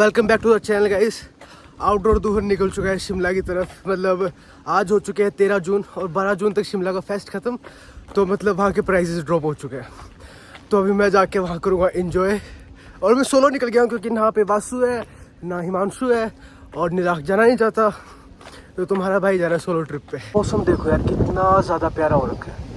Welcome back to the channel guys. Outdoor दूर निकल चुका है शिमला की तरफ। मतलब आज हो चुके हैं 13 जून और 12 जून तक शिमला का फेस्ट ख़त्म। तो मतलब वहाँ के प्राइसेस ड्रॉप हो चुके हैं। तो अभी मैं जाके वहाँ करूँगा एंजॉय। और मैं सोलो निकल गया हूँ क्योंकि ना पे वासु है ना हिमांशु है और निराग जाना नहीं चाहता। तो तुम्हारा भाई जा रहा है सोलो ट्रिप पे। मौसम देखो यार कितना ज़्यादा प्यारा हो रखा है।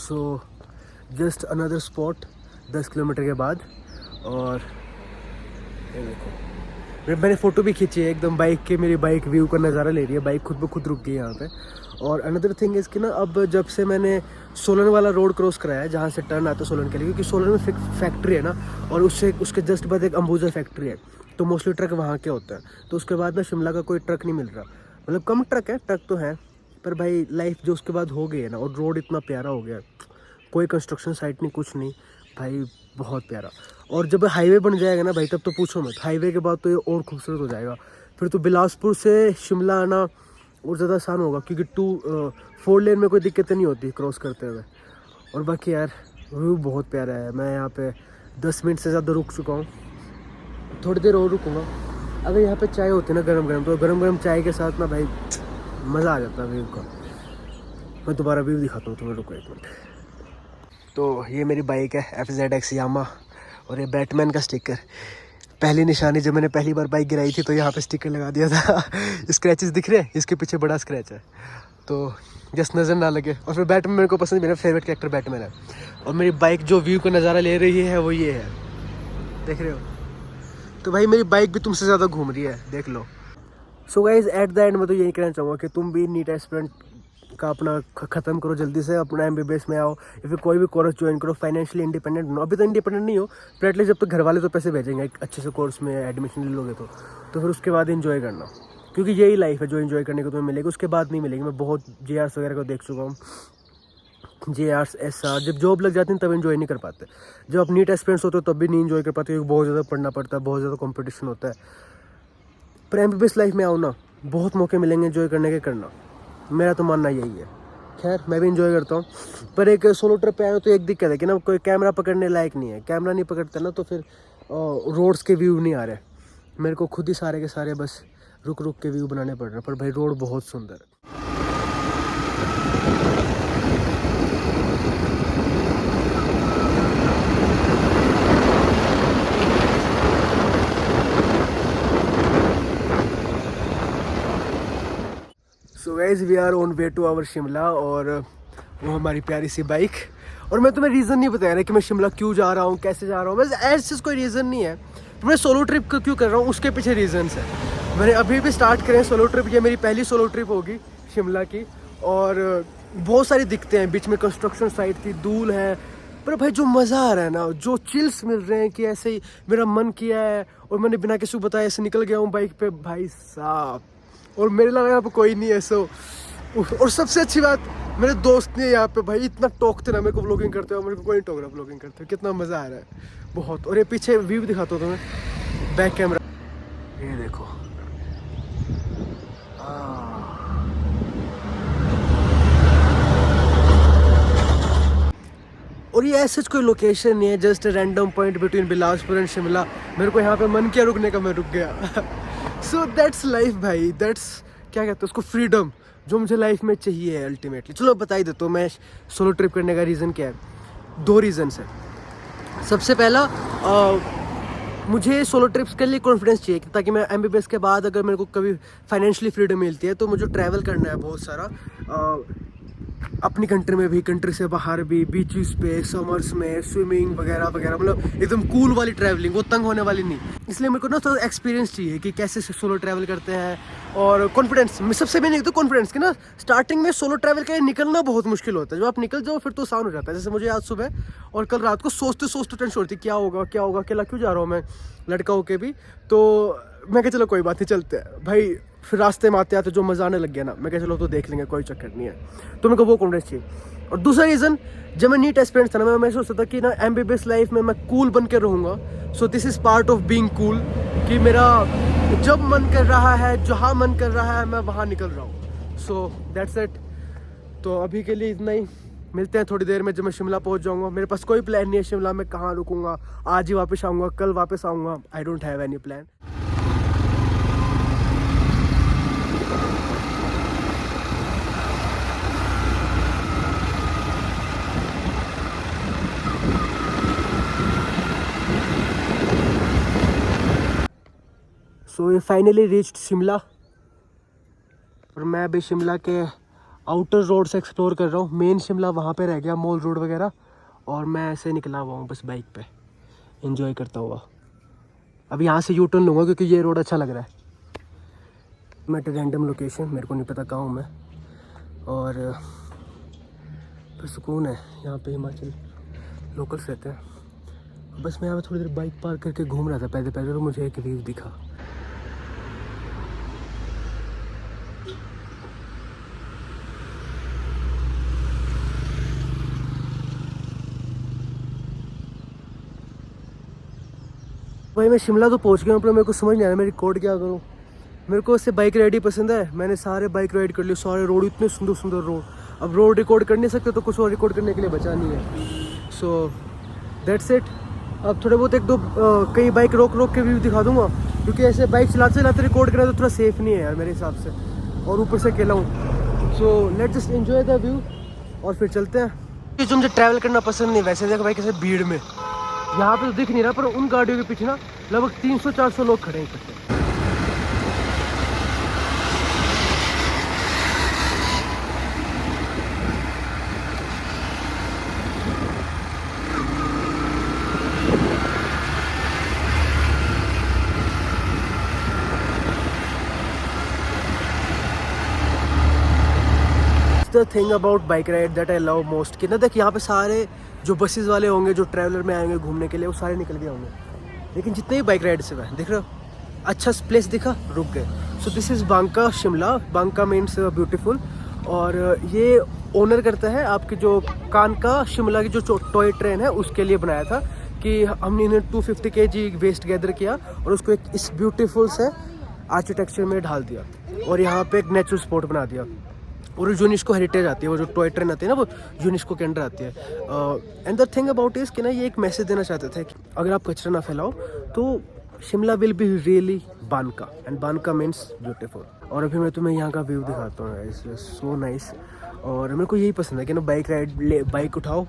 So just another spot 10 kilometre के बाद। और ये देखो मैंने फ़ोटो भी खींची है एकदम बाइक के। मेरी बाइक व्यू का नज़ारा ले रही है। बाइक खुद ब खुद रुक गई यहाँ पे। और अनदर थिंग इज़ कि ना अब जब से मैंने सोलन वाला रोड क्रॉस कराया है जहाँ से टर्न आता है सोलन के लिए, क्योंकि सोलन में फैक्ट्री है ना और उससे उसके जस्ट बाद एक अंबुजा फैक्ट्री है। तो मोस्टली ट्रक वहाँ के होता है। तो उसके बाद ना शिमला का कोई ट्रक नहीं मिल रहा। मतलब कम ट्रक है, ट्रक तो है पर भाई लाइफ जो उसके बाद हो गई है ना। और रोड इतना प्यारा हो गया, कोई कंस्ट्रक्शन साइट नहीं कुछ नहीं भाई, बहुत प्यारा। और जब हाईवे बन जाएगा ना भाई तब तो पूछो मत। हाईवे के बाद तो ये और खूबसूरत हो जाएगा। फिर तो बिलासपुर से शिमला आना और ज़्यादा आसान होगा क्योंकि 4 लेन में कोई दिक्कतें नहीं होती क्रॉस करते हुए। और बाकी यार व्यू बहुत प्यारा है। मैं यहाँ पे 10 मिनट से ज़्यादा रुक चुका हूँ। थोड़ी देर और रुकूँगा। अगर यहाँ पे चाय होती है ना गरम गरम, तो गरम गरम चाय के साथ ना भाई मज़ा आ जाता है व्यू का। मैं दोबारा व्यू दिखाता हूँ तुम्हें, रुको एक मिनट। तो ये मेरी बाइक है FZX यामा और ये बैटमैन का स्टिकर। पहली निशानी जब मैंने पहली बार बाइक गिराई थी तो यहाँ पे स्टिकर लगा दिया था। स्क्रैचेस दिख रहे हैं, इसके पीछे बड़ा स्क्रैच है तो जस्ट नज़र ना लगे। और फिर बैटमैन मेरे को पसंद, मेरा फेवरेट कैरेक्टर बैटमैन है। और मेरी बाइक जो व्यू का नज़ारा ले रही है वो ये है, देख रहे हो। तो भाई मेरी बाइक भी तुमसे ज़्यादा घूम रही है, देख लो। So guys at the end मैं तो यही कहना चाहूँगा कि तुम भी नीट एस्पिरेंट का अपना ख़त्म करो, जल्दी से अपना MBBS में आओ या फिर कोई भी कोर्स ज्वाइन करो। फाइनेंशियली इंडिपेंडेंट बनो। अभी तो इंडिपेंडेंट नहीं हो पर एटलीस्ट जब तक घर वाले तो पैसे भेजेंगे एक अच्छे से कोर्स में एडमिशन ले लोगे तो फिर उसके बाद एंजॉय करना, क्योंकि यही लाइफ है जो एंजॉय करने को तुम्हें मिलेगी, उसके बाद नहीं मिलेगी। मैं बहुत JRs वगैरह को देख चुका हूँ, JRs SR जब जॉब लग जाती है तब एंजॉय नहीं कर पाते। जब आप नीट एस्पिरेंट्स होते हो तब भी नहीं एंजॉय कर पाते क्योंकि बहुत ज़्यादा पढ़ना पड़ता है, बहुत ज़्यादा कॉम्पिटिशन होता है। पर MBBS लाइफ में आओ ना, बहुत मौके मिलेंगे एंजॉय करने के, करना। मेरा तो मानना यही है। खैर मैं भी एंजॉय करता हूँ पर एक सोलो ट्रिप पे आया तो एक दिक्कत है कि ना कोई कैमरा पकड़ने लायक नहीं है। कैमरा नहीं पकड़ता ना तो फिर रोड्स के व्यू नहीं आ रहे। मेरे को खुद ही सारे के सारे बस रुक रुक के व्यू बनाने पड़ रहे हैं। पर भाई रोड बहुत सुंदर है। So guys we are on way to our Shimla और वो हमारी प्यारी सी बाइक। और मैं तुम्हें रीज़न नहीं बताया ना कि मैं शिमला क्यों जा रहा हूँ, कैसे जा रहा हूँ। बस ऐसे कोई रीज़न नहीं है। मैं सोलो ट्रिप क्यों कर रहा हूँ उसके पीछे रीजंस है। मैंने अभी भी स्टार्ट करें सोलो ट्रिप। ये मेरी पहली सोलो ट्रिप होगी शिमला की। और बहुत सारी दिक्कतें हैं बीच में, कंस्ट्रक्शन साइट की धूल है। पर भाई जो मज़ा आ रहा है ना, जो चिल्स मिल रहे हैं कि ऐसे ही मेरा मन किया है और मैंने बिना किसी को बताया ऐसे निकल गया हूँ बाइक पे भाई साहब। और मेरे लगा यहाँ पे कोई नहीं है सो। और सबसे अच्छी बात मेरे दोस्त ने यहाँ पे भाई इतना टोकते ना मेरे को व्लॉगिंग करते हो। मेरे को कोई नहीं टोक रहा व्लॉगिंग करते हो। कितना मज़ा आ रहा है बहुत। और ये पीछे व्यू दिखाता हूँ तुम्हें, बैक कैमरा ये देखो। और ये ऐसे कोई लोकेशन नहीं है, just random point between Bilaspur and Shimla. मेरे को यहाँ पे मन किया रुकने का, मैं रुक गया। सो दैट्स लाइफ भाई, दैट्स क्या कहते हैं उसको, फ्रीडम जो मुझे लाइफ में चाहिए है अल्टीमेटली। चलो बता ही देता हूँ मैं सोलो ट्रिप करने का रीज़न क्या है। 2 रीज़न्स है। सबसे पहला मुझे सोलो ट्रिप्स के लिए कॉन्फिडेंस चाहिए ताकि मैं MBBS के बाद अगर मेरे को कभी फाइनेंशियली फ्रीडम मिलती है तो मुझे ट्रैवल करना है बहुत सारा, अपनी कंट्री में भी, कंट्री से बाहर भी, बीचेस पे, समर्स में स्विमिंग वगैरह वगैरह। मतलब एकदम कूल वाली ट्रैवलिंग, वो तंग होने वाली नहीं। इसलिए मेरे को ना थोड़ा एक्सपीरियंस चाहिए कि कैसे सोलो ट्रैवल करते हैं। और कॉन्फिडेंस सबसे मेन एक तो कॉन्फिडेंस कि ना स्टार्टिंग में सोलो ट्रैवल का निकलना बहुत मुश्किल होता है। जब आप निकल जाओ फिर तो आसान हो जाता है। जैसे मुझे आज सुबह और कल रात को सोचते सोचते टेंशन होती क्या होगा अकेला क्यों जा रहा हूँ मैं, लड़का होके भी। तो मैं कहा चलो कोई बात नहीं चलते हैं भाई। फिर रास्ते में आते आते जो मज़ा आने लग गया ना, मैं कह चलो तो देख लेंगे, कोई चक्कर नहीं है। तो मेरे को वो कॉन्फिडेंस चाहिए। और दूसरा रीज़न, जब मैं नीट एस्पिरेंट था ना, मैं सोचता था कि ना MBBS लाइफ में मैं कूल बन के रहूँगा। So this is part of being cool, कि मेरा जब मन कर रहा है, जहाँ मन कर रहा है, मैं वहाँ निकल रहा हूँ। So that's it. तो अभी के लिए इतना ही, मिलते हैं थोड़ी देर में जब मैं शिमला पहुंच जाऊंगा। मेरे पास कोई प्लान नहीं है शिमला में कहाँ रुकूंगा, आज ही वापस आऊँगा, कल वापस आऊँगा, I don't have any plan. So ये फाइनली रीच्ड शिमला, और मैं अभी शिमला के आउटर रोड से एक्सप्लोर कर रहा हूँ। मेन शिमला वहाँ पे रह गया, मॉल रोड वगैरह, और मैं ऐसे निकला हुआ हूँ बस बाइक पे एंजॉय करता हुआ। अब यहाँ से यू टर्न लूँगा क्योंकि ये रोड अच्छा लग रहा है। मैं रैंडम लोकेशन, मेरे को नहीं पता कहाँ हूँ मैं, और पर सुकून है यहाँ पे, हिमाचल लोकल्स रहते हैं। बस मैं यहाँ पे थोड़ी देर बाइक पार्क करके घूम रहा था पैदल पैदल, तो मुझे एक व्यू दिखा। भाई मैं शिमला तो पहुंच गया हूँ, पर मेरे को समझ नहीं आ रहा मैं रिकॉर्ड क्या करूँ। मेरे को उससे बाइक राइड ही पसंद है, मैंने सारे बाइक राइड कर लिए, सारे रोड इतने सुंदर सुंदर रोड। अब रोड रिकॉर्ड कर नहीं सकते तो कुछ और रिकॉर्ड करने के लिए बचा नहीं है। So that's it. अब थोड़े बहुत एक दो कई बाइक रोक रोक के व्यू दिखा दूंगा, क्योंकि ऐसे बाइक चलाते चलाते रिकॉर्ड करना तो थोड़ा सेफ नहीं है यार मेरे हिसाब से, और ऊपर से अकेला हूँ। So let's just enjoy the view और फिर चलते हैं। जो मुझे ट्रैवल करना पसंद नहीं, वैसे देखो भाई कैसे भीड़ में, यहाँ पे तो दिख नहीं रहा, पर उन गाड़ियों के पीछे ना लगभग 300-400 लोग खड़े हैं इकट्ठे। The thing about bike ride that I love most, कि ना देख यहाँ पे सारे जो बसेस वाले होंगे, जो ट्रैवलर में आएंगे घूमने के लिए, वो सारे निकल गए होंगे, लेकिन जितने भी बाइक राइड से देख रहे हो, अच्छा प्लेस दिखा, रुक गए। So this is Banka Shimla. Banka means beautiful, और ये ओनर करता है आपकी जो कानका शिमला की जो टॉय ट्रेन है उसके लिए बनाया था, कि हमने इन्हें 250 kg वेस्ट गैदर किया और उसको एक इस ब्यूटीफुल से आर्किटेक्चर में ढाल दिया, और यहाँ पे एक नेचुरल स्पॉट बना दिया। और यूनेस्को हेरिटेज आती है, वो जो टॉय ट्रेन आती है ना, वो यूनेस्को के अंडर आती है। And the thing about is कि ना ये एक मैसेज देना चाहते थे कि अगर आप कचरा ना फैलाओ तो शिमला विल बी रियली बानका, एंड बानका मीन्स ब्यूटीफुल। और अभी मैं तुम्हें यहाँ का व्यू दिखाता हूँ, इट्स सो नाइस। और मेरे को यही पसंद है कि ना बाइक राइड, बाइक उठाओ,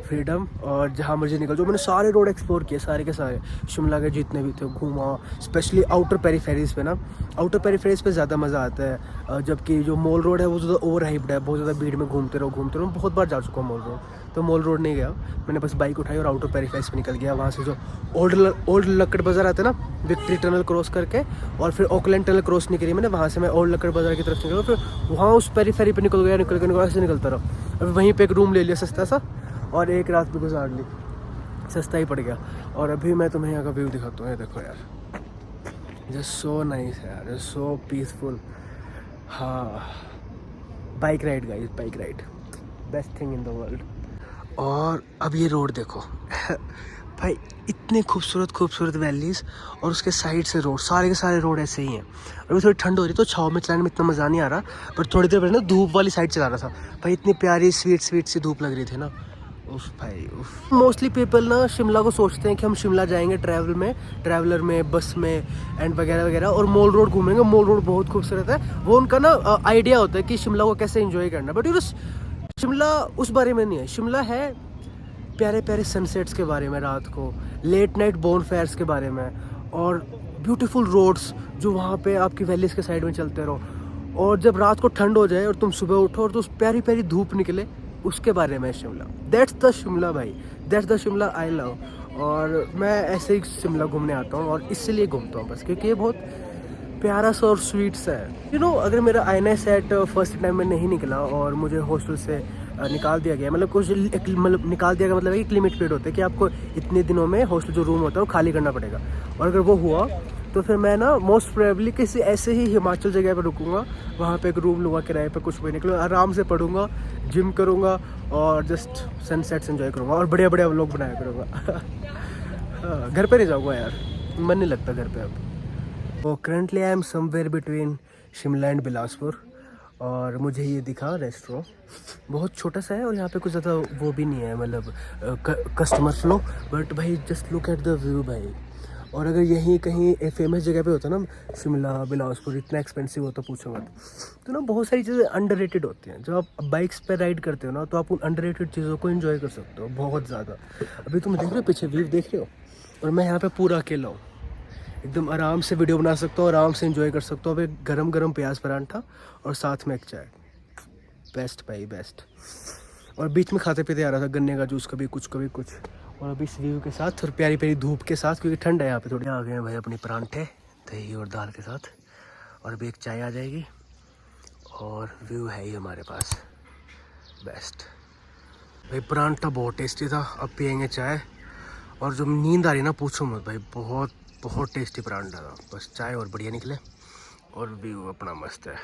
फ्रीडम, और जहाँ मर्जी निकल जाओ। मैंने सारे रोड एक्सप्लोर किए, सारे के सारे शिमला के जितने भी थे घूमा, स्पेशली आउटर पेरीफेरीज पे ना, आउटर पेरीफेरीज पे ज़्यादा मज़ा आता है, जबकि जो मॉल रोड है वो ज़्यादा ओवर हाइप्ड है, बहुत ज़्यादा भीड़ में घूमते रहो। बहुत बार जा चुका हूँ मॉल रोड, तो मॉल रोड नहीं गया मैंने, बस बाइक उठाई और आउटर पेरीफेरीज पे निकल गया। वहाँ से जो ओल्ड लक्कड़ बाज़ार आता है ना, विक्ट्री टनल क्रॉस करके, और फिर ऑकलैंड टनल क्रॉस नहीं करी मैंने, वहाँ से मैं ओल्ड लक्कड़ बाज़ार की तरफ निकला, फिर वहाँ उस पेरीफेरी पे निकल गया, ऐसे निकलता रहा। अभी वहीं पे एक रूम ले लिया सस्ता सा, और एक रात भी गुजार ली, सस्ता ही पड़ गया। और अभी मैं तुम्हें यहाँ का व्यू दिखाता हूँ, ये देखो यार, जस्ट सो नाइस है यार, जस्ट सो पीसफुल। हाँ, bike ride guys, bike ride best thing in the world. और अब ये रोड देखो भाई, इतने खूबसूरत वैलीज, और उसके साइड से रोड, सारे के सारे रोड ऐसे ही हैं। अभी थोड़ी ठंड हो रही तो छाँव में चलाने में इतना मज़ा नहीं आ रहा, पर थोड़ी देर पहले ना धूप वाली साइड चला रहा था भाई, इतनी प्यारी स्वीट सी धूप लग रही थी ना, उफ भाई उफ। मोस्टली पीपल ना शिमला को सोचते हैं कि हम शिमला जाएंगे ट्रैवलर में, बस में एंड वगैरह वगैरह, और मॉल रोड घूमेंगे। मॉल रोड बहुत खूबसूरत है, वो उनका ना आइडिया होता है कि शिमला को कैसे एंजॉय करना, बट यू शिमला उस बारे में नहीं है। शिमला है प्यारे प्यारे सनसेट्स के बारे में, रात को लेट नाइट बोनफायर्स के बारे में, और ब्यूटीफुल रोड्स जो वहाँ पे आपकी वैलीज के साइड में चलते रहो, और जब रात को ठंड हो जाए और तुम सुबह उठो और तो उस प्यारी प्यारी धूप निकले, उसके बारे में शिमला। दैट्स द शिमला भाई, that's the Shimla I love. और मैं ऐसे ही शिमला घूमने आता हूँ, और इसलिए घूमता हूँ बस, क्योंकि ये बहुत प्यारा सा और स्वीट सा है। यू नो, अगर मेरा INS सेट फर्स्ट टाइम में नहीं निकला और मुझे हॉस्टल से निकाल दिया गया, मतलब कुछ मतलब निकाल दिया गया, मतलब एक लिमिट पीरियड होता है कि आपको इतने दिनों में हॉस्टल जो रूम होता है वो खाली करना पड़ेगा, और अगर वो हुआ तो फिर मैं ना मोस्ट प्रोबेबली किसी ऐसे ही हिमाचल जगह पर रुकूंगा, वहाँ पे एक रूम लूँगा किराए पे, कुछ महीने के लिए आराम से पढ़ूंगा, जिम करूँगा और जस्ट सनसेट्स एंजॉय करूँगा और बढ़िया बढ़िया व्लॉग बनाया करूँगा। हाँ, घर पे नहीं जाऊँगा यार, मन नहीं लगता घर पे अब। तो currently I am somewhere between Shimla and Bilaspur और मुझे ये दिखा रेस्टोरेंट, बहुत छोटा सा है और यहाँ पे कुछ ज़्यादा वो भी नहीं है, मतलब कस्टमर फ्लो, बट भाई just look at the view भाई। और अगर यहीं कहीं फेमस जगह पे होता ना, शिमला बिलासपुर, इतना एक्सपेंसिव होता पूछो मत, तो ना बहुत सारी चीज़ें अंडररेटेड होती हैं। जब आप बाइक्स पे राइड करते हो ना, तो आप उन अंडररेटेड चीज़ों को एंजॉय कर सकते हो बहुत ज़्यादा। अभी तुम देख रहे हो पीछे व्यू देख रहे हो, और मैं यहाँ पे पूरा अकेला हूँ, एकदम आराम से वीडियो बना सकता हूँ, आराम से एंजॉय कर सकता हूँ। अब एक गरम गरम प्याज परांठा और साथ में एक चाय, बेस्ट भाई बेस्ट। और बीच में खाते पीते आ रहा था गन्ने का जूस, कभी कुछ कभी कुछ, और अभी इस व्यू के साथ और प्यारी प्यारी धूप के साथ, क्योंकि ठंड है यहाँ पे थोड़ी। आ गए हैं भाई अपनी परांठे दही और दाल के साथ, और अभी एक चाय आ जाएगी और व्यू है ही हमारे पास, बेस्ट भाई। परांठा बहुत टेस्टी था, अब पियेंगे चाय, और जो नींद आ रही है ना पूछो मत भाई, बहुत बहुत टेस्टी परांठा था। बस चाय और बढ़िया निकले और व्यू अपना मस्त है।